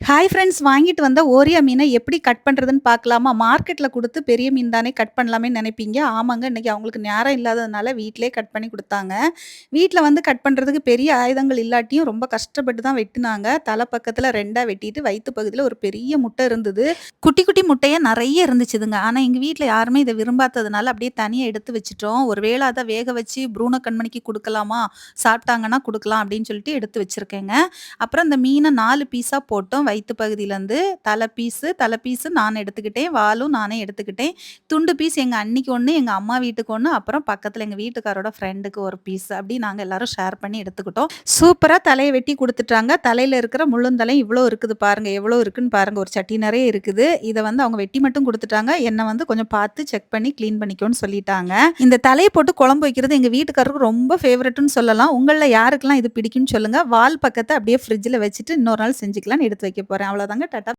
Hi friends, வாங்கிட்டு வந்த ஓரியா மீனை எப்படி கட் பண்ணுறதுன்னு பார்க்கலாமா? மார்க்கெட்டில் கொடுத்து பெரிய மீன் தானே கட் பண்ணலாமேன்னு நினைப்பீங்க. ஆமாங்க, இன்னைக்கு அவங்களுக்கு நேரம் இல்லாததுனால வீட்டிலேயே கட் பண்ணி குடுத்தாங்க. வீட்ல வந்து கட் பண்ணுறதுக்கு பெரிய ஆயுதங்கள் இல்லாட்டியும் ரொம்ப கஷ்டப்பட்டு தான் வெட்டுனாங்க. தலை பக்கத்தில் 2ஆ வெட்டிட்டு வயித்து பகுதியில் ஒரு பெரிய முட்டை இருந்தது. குட்டி குட்டி முட்டையா நெறைய இருந்துச்சுதுங்க. ஆனா எங்க வீட்ல யாருமே இத விரும்பாததுனால அப்படியே தனியா எடுத்து வச்சுட்டோம். ஒரு வேள அத வேக வச்சு ப்ரூனோ கண்மணிக்கு குடுக்கலாமா? சாப்பிட்டாங்கன்னா குடுக்கலாம் அப்படின்னு சொல்லிட்டு எடுத்து வச்சிருக்கேங்க. அப்புறம் இந்த மீன 4 பீஸா போட்டோம். வயித்து பகுதியிலருந்து தல பீஸு நான் எடுத்துக்கிட்டேன். வாலும் நானே எடுத்துக்கிட்டேன். துண்டு பீஸ் எங்க அண்ணிக்கு 1, எங்க அம்மா வீட்டுக்கு 1, அப்புறம் பக்கத்துல எங்க வீட்டுக்காரோட ஃப்ரெண்டுக்கு 1 பீஸ் அப்படி நாங்க எல்லாரும் ஷேர் பண்ணி எடுத்துக்கிட்டோம். சூப்பரா தலைய வெட்டி குடுத்துட்டாங்க. தலையில இருக்கிற முள்ளுந்தலை இவ்ளோ இருக்குது பாருங்க. எவ்வளோ இருக்குன்னு பாருங்க. ஒரு சட்டி நெறைய இருக்குது. இத வந்து அவங்க வெட்டி மட்டும் குடுத்துட்டாங்க. என்ன வந்து கொஞ்சம் பார்த்து செக் பண்ணி கிளீன் பண்ணிக்கோன்னு சொல்லிட்டாங்க. இந்த தலைய போட்டு குழம்பு வைக்கிறது எங்க வீட்டுக்காரருக்கு ரொம்ப ஃபேவரைட்ன்னு சொல்லலாம். உங்கள்ல யாருக்கெல்லாம் இது பிடிக்கும்னு சொல்லுங்க. வால் பக்கத்த அப்படியே ஃப்ரிட்ஜ்ல வச்சுட்டு இன்னொரு நாள் செஞ்சுக்கலான்னு எடுத்து வைக்க போறேன். அவ்வளோதாங்க. டாட்டா.